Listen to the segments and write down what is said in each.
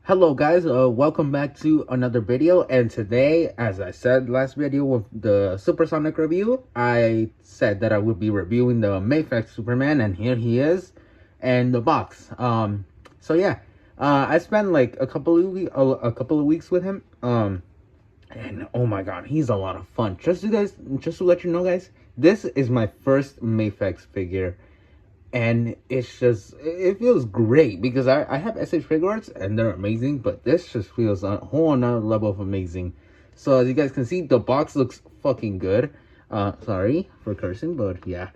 Hello guys, welcome back to another video. And today, as I said last video with the supersonic review, I said that I would be reviewing the MAFEX Superman, and here he is and the box. So yeah, I spent like a couple of weeks with him, and oh my god, he's a lot of fun. Just to let you know guys, this is my first MAFEX figure, and it feels great because I have SH figures and they're amazing, but this just feels a whole another level of amazing. So as you guys can see, the box looks fucking good. Sorry for cursing, but yeah.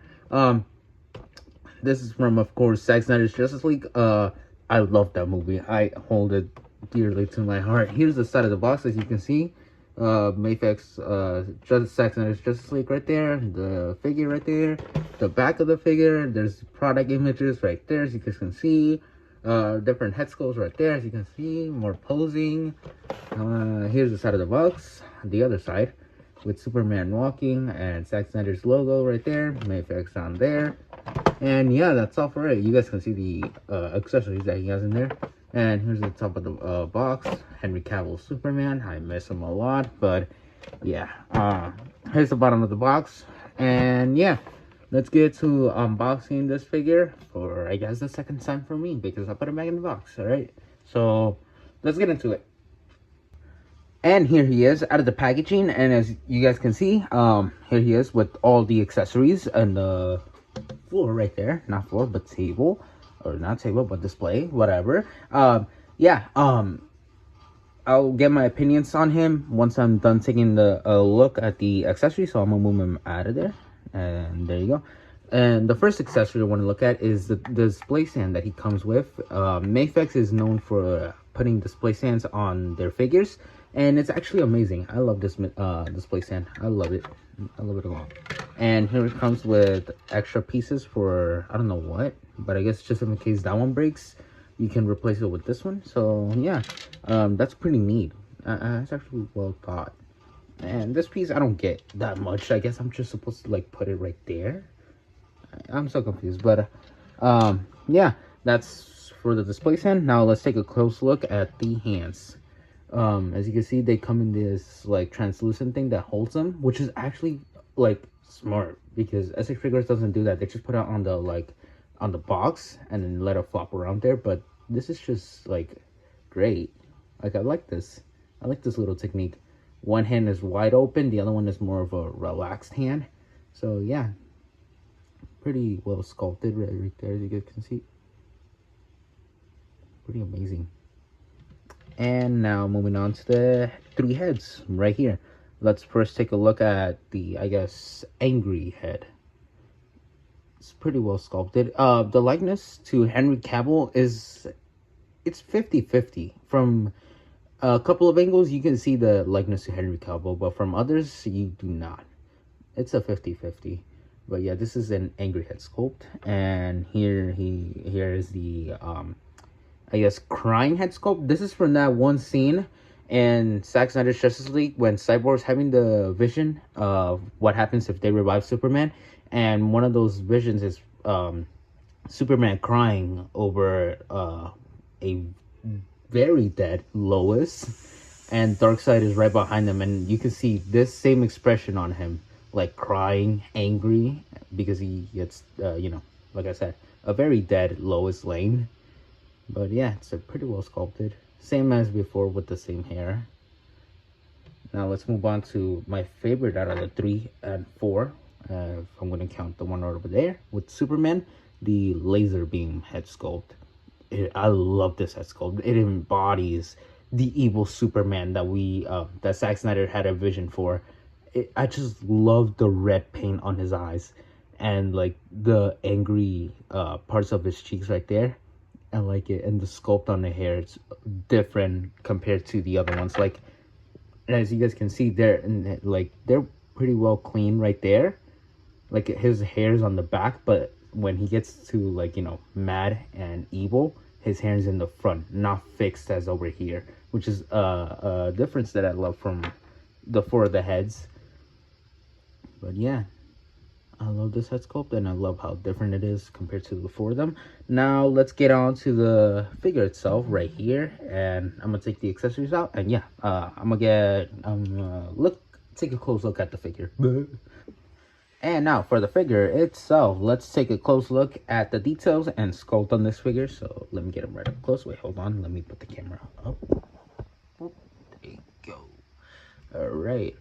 This is from, of course, Zack Snyder's Justice League. I love that movie. I hold it dearly to my heart. Here's the side of the box, as you can see. MAFEX Zack Snyder's Justice League right there, the figure right there, the back of the figure, there's product images right there, as you guys can see, different head sculpts right there, as you can see, more posing. Here's the side of the box, the other side, with Superman walking, and Zack Snyder's logo right there, MAFEX on there, and yeah, that's all for it. You guys can see the accessories that he has in there. And here's the top of the box, Henry Cavill Superman. I miss him a lot, but yeah. Here's the bottom of the box, and yeah, let's get to unboxing this figure for, I guess, the second time for me, because I put it back in the box. All right, so let's get into it. And here he is out of the packaging, and as you guys can see, here he is with all the accessories and the floor right there, not floor but table. Or not table, but display, whatever. Yeah, I'll get my opinions on him once I'm done taking the look at the accessory. So I'm gonna move him out of there, and there you go. And the first accessory I want to look at is the display stand that he comes with. MAFEX is known for putting display stands on their figures, and it's actually amazing. I love this display stand. I love it. I love it a lot. And here it comes with extra pieces for, I don't know what, but I guess just in case that one breaks, you can replace it with this one. So yeah, that's pretty neat. It's actually well thought. And this piece I don't get that much. I guess I'm just supposed to like put it right there. I'm so confused, but yeah, that's for the display stand. Now let's take a close look at the hands. As you can see, they come in this like translucent thing that holds them, which is actually like smart, because SH Figures doesn't do that. They just put it on the box and then let it flop around there. But this is just like great. Like I like this little technique. One hand is wide open, the other one is more of a relaxed hand. So yeah, pretty well sculpted right there, as you guys can see. Pretty amazing. And now moving on to the three heads right here. Let's first take a look at the, I guess, angry head. It's pretty well sculpted. The likeness to Henry Cavill it's 50-50. From a couple of angles, you can see the likeness to Henry Cavill, but from others, you do not. It's a 50-50. But yeah, this is an angry head sculpt. And here is the, I guess, crying head sculpt. This is from that one scene in Zack Snyder's Justice League when Cyborg's having the vision of what happens if they revive Superman, and one of those visions is Superman crying over a very dead Lois, and Darkseid is right behind them, and you can see this same expression on him, like crying, angry, because he gets you know, like I said, a very dead Lois Lane. But yeah, it's a pretty well sculpted. Same as before with the same hair. Now let's move on to my favorite out of the 3 and 4. If I'm going to count the one over there. With Superman, the laser beam head sculpt. I love this head sculpt. It embodies the evil Superman that Zack Snyder had a vision for. I just love the red paint on his eyes. And like the angry parts of his cheeks right there. I like it, and the sculpt on the hair, it's different compared to the other ones. Like, as you guys can see, they're pretty well clean right there. Like his hair's on the back, but when he gets to, like, you know, mad and evil, his hair's in the front, not fixed as over here, which is a difference that I love from the 4 of the heads. But yeah, I love this head sculpt, and I love how different it is compared to the four of them. Now let's get on to the figure itself right here, and I'm gonna take the accessories out, and yeah, I'm gonna take a close look at the figure. And now for the figure itself, let's take a close look at the details and sculpt on this figure. So let me get him right up close. Wait, hold on. Let me put the camera up. There you go. All right.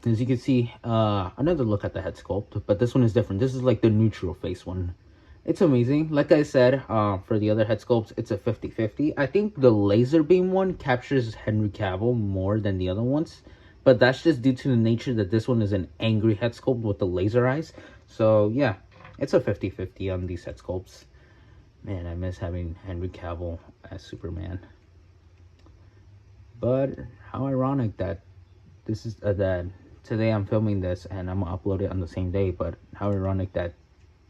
As you can see, another look at the head sculpt, but this one is different. This is like the neutral face one. It's amazing. Like I said, for the other head sculpts, it's a 50-50. I think the laser beam one captures Henry Cavill more than the other ones. But that's just due to the nature that this one is an angry head sculpt with the laser eyes. So, yeah, it's a 50-50 on these head sculpts. Man, I miss having Henry Cavill as Superman. But how ironic that this is that today I'm filming this and I'm gonna upload it on the same day. But how ironic that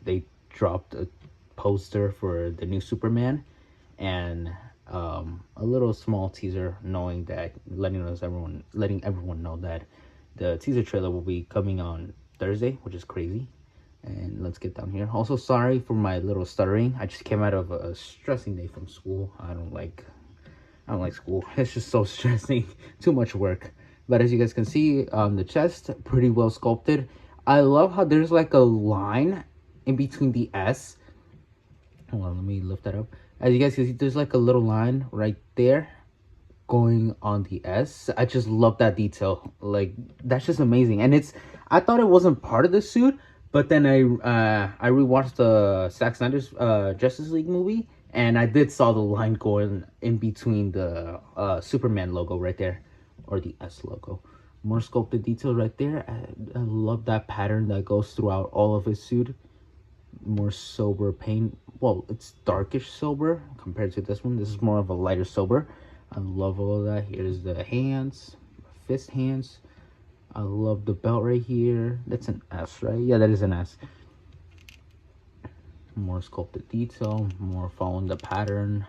they dropped a poster for the new Superman and a little small teaser, knowing that letting everyone know that the teaser trailer will be coming on Thursday, which is crazy. And let's get down here. Also, sorry for my little stuttering. I just came out of a stressing day from school. I don't like school. It's just so stressing. Too much work. But as you guys can see on the chest, pretty well sculpted. I love how there's like a line in between the S. Hold on, let me lift that up. As you guys can see, there's like a little line right there going on the S. I just love that detail. Like, that's just amazing. And I thought it wasn't part of the suit, but then I rewatched the Zack Snyder's Justice League movie, and I did saw the line going in between the Superman logo right there, or the S logo. More sculpted detail right there. I love that pattern that goes throughout all of his suit. More sober paint. Well, it's darkish sober compared to this one. This is more of a lighter sober. I love all of that. Here's the hands, fist hands. I love the belt right here. That's an S, right? Yeah, that is an S. More sculpted detail, more following the pattern.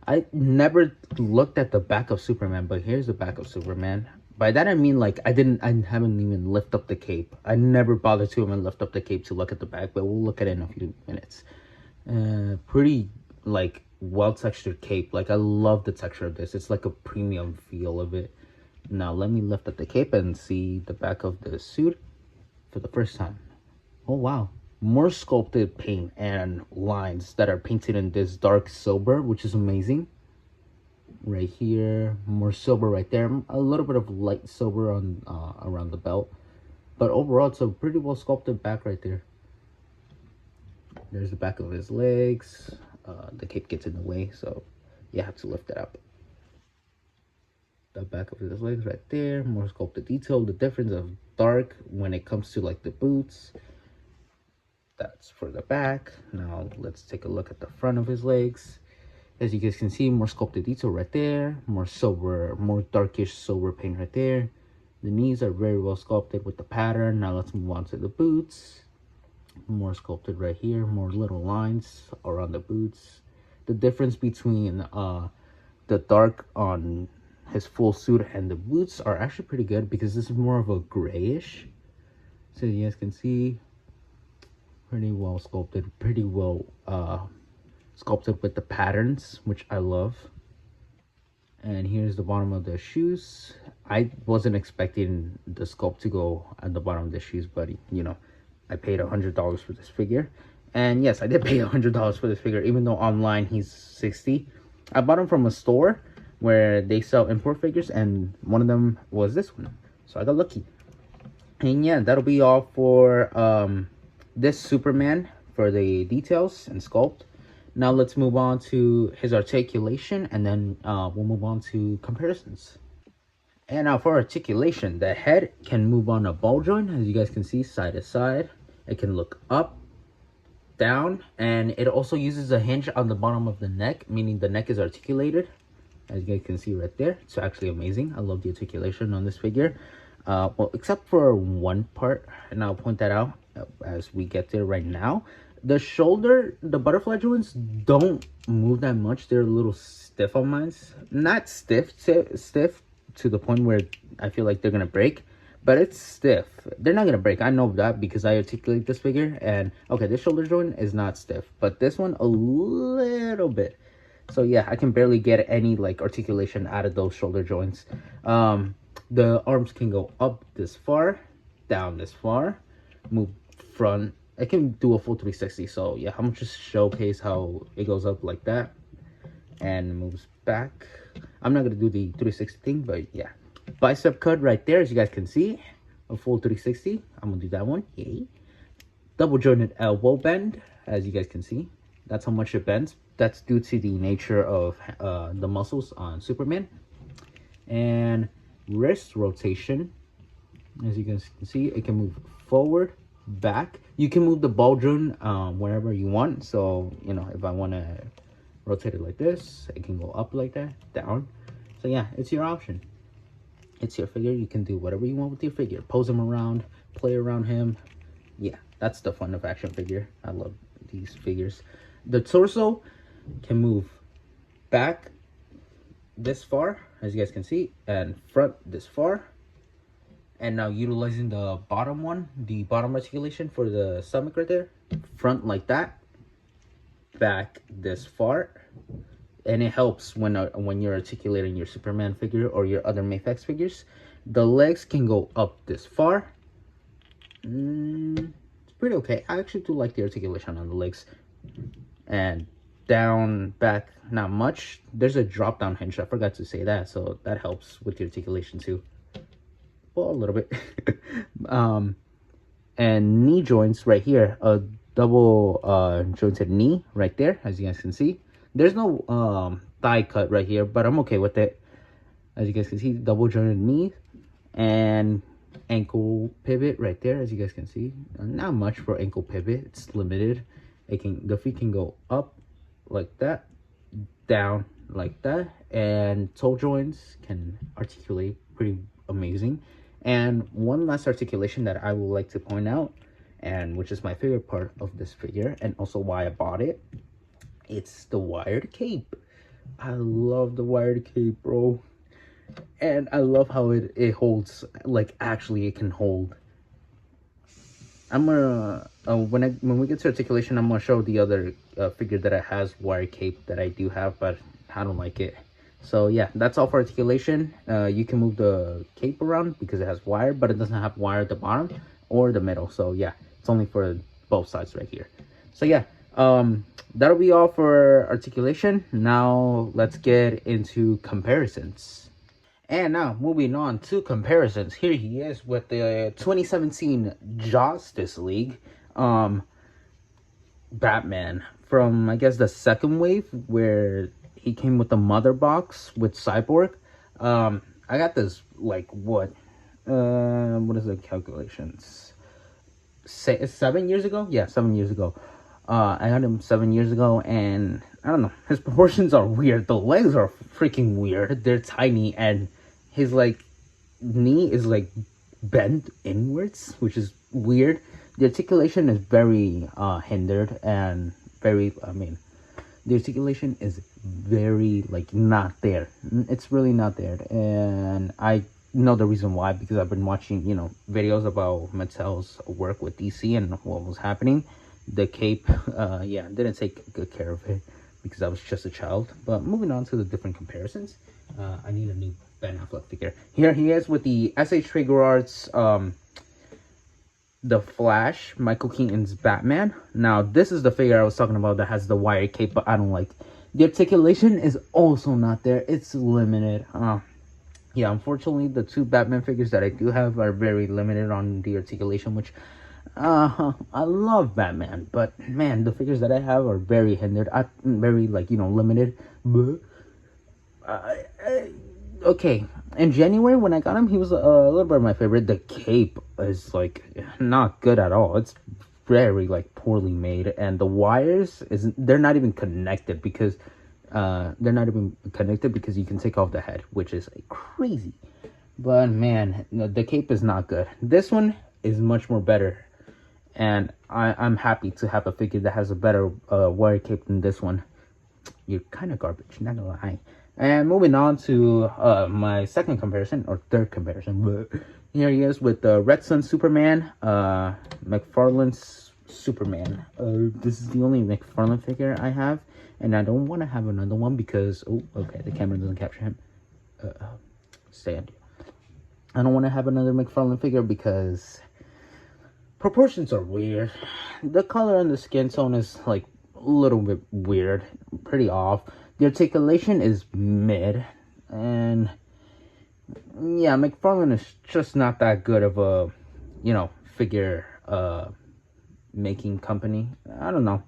I never looked at the back of Superman, but here's the back of Superman. By that I mean, like, I haven't even lift up the cape. I never bothered to even lift up the cape to look at the back, but we'll look at it in a few minutes. Pretty, like, well textured cape. Like, I love the texture of this. It's like a premium feel of it. Now let me lift up the cape and see the back of the suit for the first time. Oh wow, more sculpted paint and lines that are painted in this dark sober, which is amazing. Right here, more sober right there, a little bit of light sober on around the belt, but overall it's a pretty well sculpted back right there. There's the back of his legs. The cape gets in the way, so you have to lift it up. The back of his legs right there, more sculpted detail. The difference of dark when it comes to like the boots, that's for the back. Now let's take a look at the front of his legs. As you guys can see, more sculpted detail right there, more sober, more darkish sober paint right there. The knees are very well sculpted with the pattern. Now let's move on to the boots. More sculpted right here, more little lines around the boots. The difference between the dark on his full suit and the boots are actually pretty good, because this is more of a grayish. So you guys can see, pretty well sculpted, pretty well sculpted with the patterns, which I love. And here's the bottom of the shoes. I wasn't expecting the sculpt to go at the bottom of the shoes, but you know, I paid $100 for this figure. And yes, I did pay $100 for this figure, even though online he's $60. I bought him from a store where they sell import figures, and one of them was this one, so I got lucky. And yeah, that'll be all for this Superman for the details and sculpt. Now let's move on to his articulation, and then we'll move on to comparisons. And now for articulation, the head can move on a ball joint, as you guys can see, side to side. It can look up, down, and it also uses a hinge on the bottom of the neck, meaning the neck is articulated, as you guys can see right there. It's actually amazing. I love the articulation on this figure. Well, except for one part, and I'll point that out as we get there right now. The shoulder, the butterfly joints don't move that much. They're a little stiff on mine. Not stiff to the point where I feel like they're gonna break, but it's stiff. They're not gonna break. I know that because I articulate this figure. And okay, this shoulder joint is not stiff, but this one a little bit. So yeah, I can barely get any like articulation out of those shoulder joints. The arms can go up this far, down this far, move front. I can do a full 360. So yeah, I'm just showcase how it goes up like that and moves back. I'm not gonna do the 360 thing, but yeah. Bicep cut right there, as you guys can see, a full 360. I'm gonna do that one. Yay. Double jointed elbow bend, as you guys can see. That's how much it bends. That's due to the nature of the muscles on Superman. And wrist rotation, as you guys can see, it can move forward, back. You can move the ball joint wherever you want. So you know, if I want to rotate it like this, it can go up like that, down. So yeah, it's your option. It's your figure. You can do whatever you want with your figure. Pose him around, play around him. Yeah, that's the fun of action figure. I love these figures. The torso can move back this far, as you guys can see, and front this far. And now utilizing the bottom one, the bottom articulation for the stomach right there. Front like that, back this far. And it helps when you're articulating your Superman figure or your other MAFEX figures. The legs can go up this far. It's pretty okay. I actually do like the articulation on the legs. And down, back, not much. There's a drop down hinge. I forgot to say that, so that helps with the articulation too. Well, a little bit. And knee joints right here. A double jointed knee right there, as you guys can see. There's no thigh cut right here, but I'm okay with it. As you guys can see, double jointed knee and ankle pivot right there, as you guys can see. Not much for ankle pivot. It's limited. The feet can go up like that, down like that, and toe joints can articulate pretty amazing. And one last articulation that I would like to point out, and which is my favorite part of this figure, and also why I bought it. It's the wired cape. I love the wired cape, bro. And I love how it holds, like actually it can hold. I'm gonna, when we get to articulation, I'm gonna show the other figure that has wired cape that I do have, but I don't like it. So yeah, that's all for articulation. You can move the cape around because it has wire, but it doesn't have wire at the bottom or the middle. So yeah, it's only for both sides right here. So yeah. That'll be all for articulation. Now let's get into comparisons. And now moving on to comparisons. Here he is with the 2017 Justice League Batman from, I guess, the second wave, where he came with the mother box with Cyborg. I got this like what is the calculations? 7 years ago? Yeah, 7 years ago. I got him 7 years ago, and I don't know, his proportions are weird. The legs are freaking weird. They're tiny, and his like knee is like bent inwards, which is weird. The articulation is very hindered and very, the articulation is very like not there. It's really not there, and I know the reason why, because I've been watching, you know, videos about Mattel's work with DC and what was happening. The cape, yeah, didn't take good care of it because I was just a child. But moving on to the different comparisons, I need a new Ben Affleck figure. Here he is with the SH Figure Arts, The Flash, Michael Keaton's Batman. Now, this is the figure I was talking about that has the wire cape, but I don't like. The articulation is also not there. It's limited. Yeah, unfortunately, the two Batman figures that I do have are very limited on the articulation, which... I love Batman, but man, the figures that I have are very hindered. Very, like, you know, limited. But okay, in January when I got him, he was a little bit of my favorite. The cape is like not good at all. It's very like poorly made, and the wires they're not even connected because you can take off the head, which is crazy. But man, the cape is not good. This one is much more better. And I'm happy to have a figure that has a better wire cape than this one. You're kind of garbage, not gonna lie. And moving on to my second comparison, or third comparison, but here he is with the Red Sun Superman, McFarlane's Superman. This is the only McFarlane figure I have, and I don't want to have another one because, oh, okay, the camera doesn't capture him. Stand. I don't want to have another McFarlane figure because proportions are weird. The color and the skin tone is like a little bit weird, pretty off. The articulation is mid, and yeah, McFarlane is just not that good of a, figure making company. I don't know.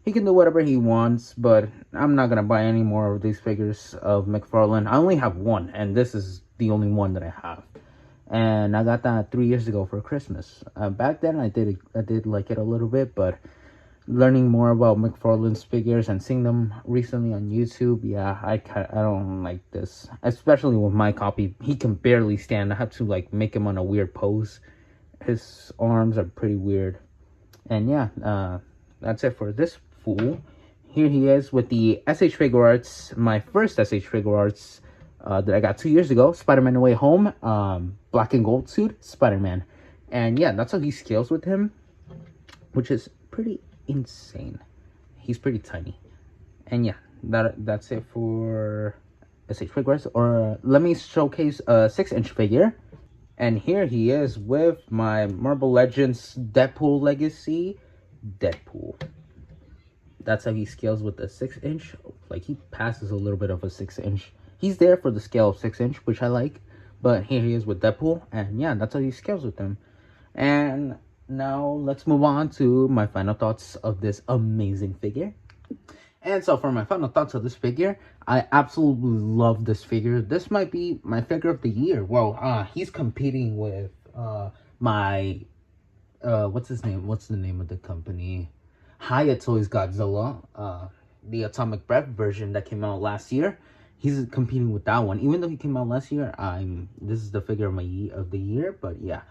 He can do whatever he wants, but I'm not gonna buy any more of these figures of McFarlane. I only have one, and this is the only one that I have. And I got that 3 years ago for Christmas. Back then, I did like it a little bit, but learning more about McFarlane's figures and seeing them recently on YouTube, yeah, I don't like this. Especially with my copy, he can barely stand. I have to like make him on a weird pose. His arms are pretty weird. And yeah, that's it for this fool. Here he is with the SH Figure Arts, my first SH Figure Arts that I got 2 years ago. Spider-Man No Way Home, black and gold suit, Spider-Man. And yeah, that's how he scales with him, which is pretty insane. He's pretty tiny. And yeah, that's it for SH Figure Arts. Or let me showcase a 6-inch figure. And here he is with my Marvel Legends Deadpool Legacy Deadpool. That's how he scales with the 6-inch. Like, he passes a little bit of a 6-inch. He's there for the scale of 6-inch, which I like. But here he is with Deadpool. And yeah, that's how he scales with him. And now let's move on to my final thoughts of this amazing figure. And so for my final thoughts of this figure, I absolutely love this figure. This might be my figure of the year. Well, he's competing with my what's his name? What's the name of the company? Hiya Toys Godzilla, the Atomic Breath version that came out last year. He's competing with that one. Even though he came out last year, this is the figure of the year. But yeah,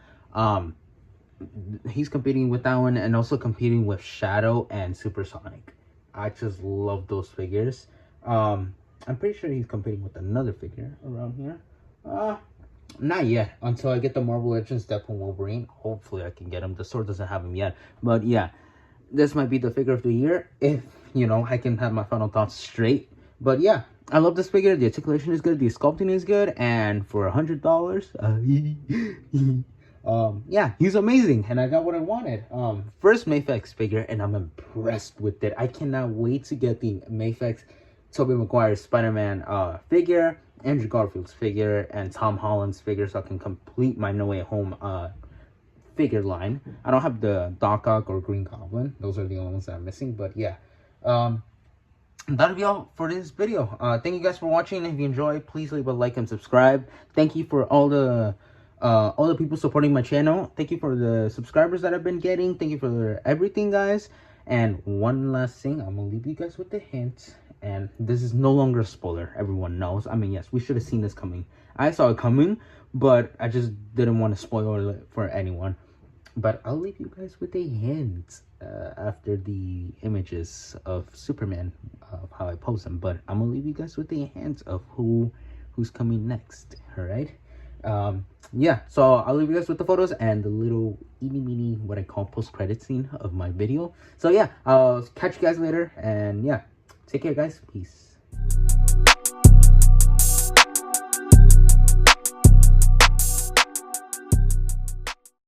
he's competing with that one, and also competing with Shadow and Supersonic. I just love those figures. I'm pretty sure he's competing with another figure around here. Not yet, until I get the Marvel Legends Deadpool Wolverine. Hopefully I can get him. The store doesn't have him yet. But yeah, this might be the figure of the year if, I can have my final thoughts straight. But yeah, I love this figure. The articulation is good. The sculpting is good. And for $100, yeah, he's amazing, and I got what I wanted. First MAFEX figure, and I'm impressed with it. I cannot wait to get the MAFEX Tobey Maguire Spider-Man figure, Andrew Garfield's figure, and Tom Holland's figure, so I can complete my No Way Home figure line. I don't have the Doc Ock or Green Goblin. Those are the only ones that I'm missing. But yeah, that'll be all for this video. Thank you guys for watching. If you enjoyed, please leave a like and subscribe. Thank you for all the people supporting my channel. Thank you for the subscribers that I've been getting. Thank you for everything, guys. And one last thing, I'm gonna leave you guys with a hint, and this is no longer a spoiler. Everyone knows. I mean, yes, we should have seen this coming. I saw it coming, but I just didn't want to spoil it for anyone. But I'll leave you guys with a hint after the images of Superman, of how I post them. But I'm gonna leave you guys with a hint of who's coming next. All right. Yeah, so I'll leave you guys with the photos and the little eeny what I call post-credit scene of my video. So yeah, I'll catch you guys later, and yeah, take care, guys. Peace.